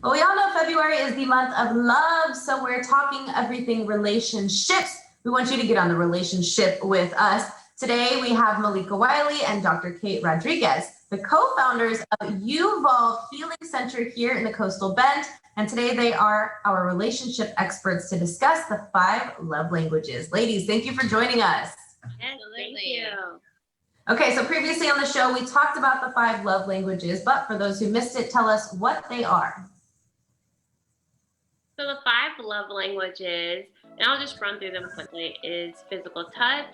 Well, we all know February is the month of love, so we're talking everything relationships. We want you to get on the relationship with us. Today, we have Malika Wiley and Dr. Kate Rodriguez, the co-founders of Uvolve Healing Center here in the Coastal Bend. And today they are our relationship experts to discuss the 5 love languages. Ladies, thank you for joining us. Yes, thank you. Okay, so previously on the show, we talked about the 5 love languages, but for those who missed it, tell us what they are. So the 5 love languages, and I'll just run through them quickly, is physical touch,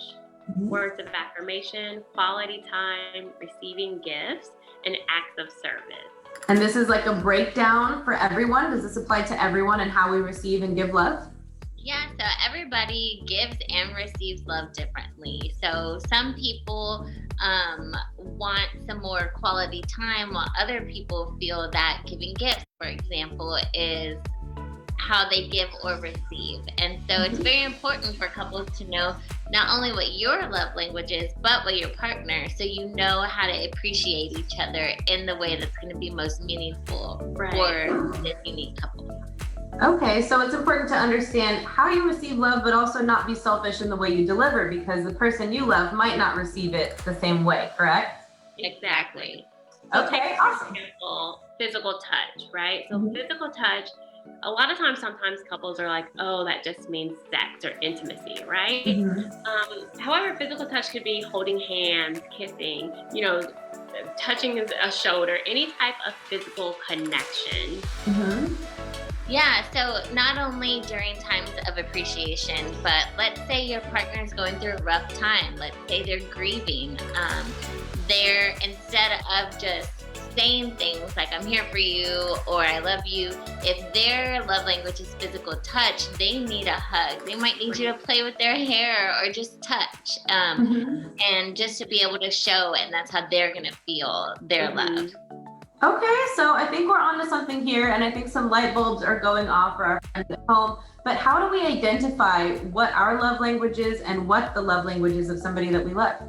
words of affirmation, quality time, receiving gifts, and acts of service. And this is like a breakdown for everyone. Does this apply to everyone and how we receive and give love? Yeah, so everybody gives and receives love differently. So some people want some more quality time, while other people feel that giving gifts, for example, is how they give or receive. And so it's very important for couples to know not only what your love language is, but what your partner, so you know how to appreciate each other in the way that's going to be most meaningful for this unique couple. Okay, so it's important to understand how you receive love, but also not be selfish in the way you deliver, because the person you love might not receive it the same way, correct? Exactly. Okay, awesome. Physical touch, right? So physical touch, a lot of times, sometimes couples are like, oh, that just means sex or intimacy, right? However, physical touch could be holding hands, kissing, touching a shoulder, any type of physical connection. Yeah, so not only during times of appreciation, but let's say your partner is going through a rough time. Let's say they're grieving. They're, instead of just saying things like I'm here for you or I love you, if their love language is physical touch, they need a hug. They might need you to play with their hair or just touch, and just to be able to show it, and that's how they're going to feel their love. Okay, so I think we're onto something here, and I think some light bulbs are going off for our friends at home. But how do we identify what our love language is and what the love language is of somebody that we love?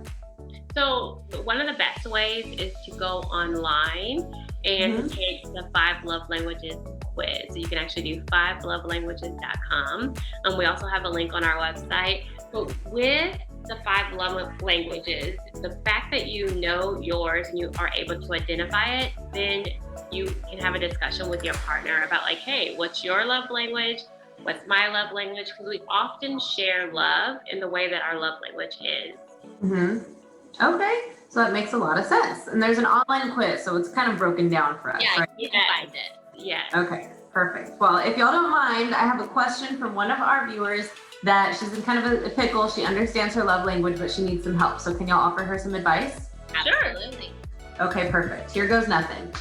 So one of the best ways is to go online and take the 5 love languages quiz. So you can actually do 5lovelanguages.com. We also have a link on our website. But with the 5 love languages, the fact that you know yours and you are able to identify it, then you can have a discussion with your partner about like, hey, what's your love language? What's my love language? Because we often share love in the way that our love language is. Okay, so that makes a lot of sense. And there's an online quiz, so it's kind of broken down for us. Yeah, right? you can find it. Yeah. Okay, perfect. Well, if y'all don't mind, I have a question from one of our viewers that she's in kind of a pickle. She understands her love language, but she needs some help. So can y'all offer her some advice? Absolutely. Okay, perfect. Here goes nothing.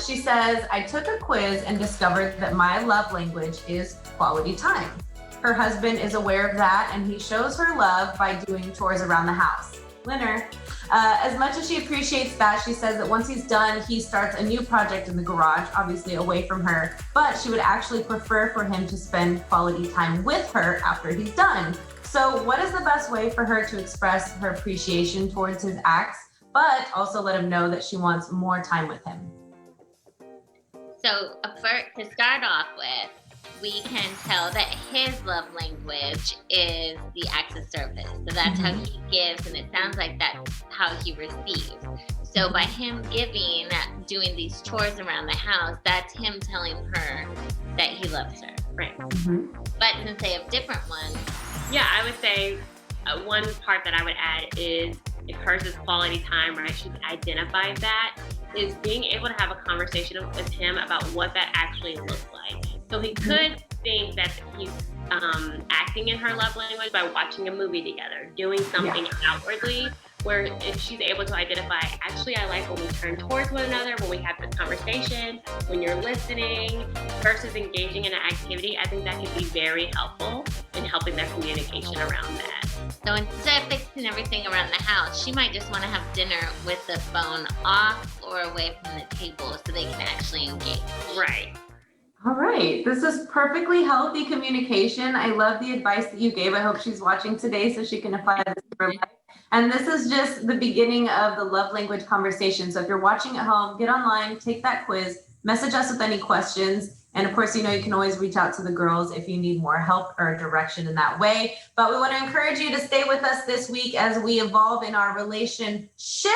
She says, I took a quiz and discovered that my love language is quality time. Her husband is aware of that, and he shows her love by doing chores around the house. Winner. As much as she appreciates that, she says that once he's done, he starts a new project in the garage, obviously away from her, but she would actually prefer for him to spend quality time with her after he's done. So what is the best way for her to express her appreciation towards his acts, but also let him know that she wants more time with him? So to start off with, we can tell that his love language is the acts of service. So that's how he gives, and it sounds like that's how he receives. So by him giving, doing these chores around the house, that's him telling her that he loves her. Right. But since they have different ones. Yeah, I would say one part that I would add is if hers is quality time, right? She's identified that, is being able to have a conversation with him about what that actually looks like. So he could think that he's acting in her love language by watching a movie together, doing something outwardly, where if she's able to identify, actually, I like when we turn towards one another, when we have this conversation, when you're listening versus engaging in an activity, I think that can be very helpful in helping their communication around that. So instead of fixing everything around the house, she might just want to have dinner with the phone off or away from the table so they can actually engage. Right. All right. This is perfectly healthy communication. I love the advice that you gave. I hope she's watching today so she can apply this to her life. And this is just the beginning of the love language conversation. So if you're watching at home, get online, take that quiz, Message us with any questions. And of course, you can always reach out to the girls if you need more help or direction in that way. But we want to encourage you to stay with us this week as we evolve in our relationship.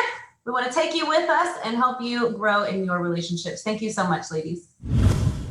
We want to take you with us and help you grow in your relationships. Thank you so much, ladies.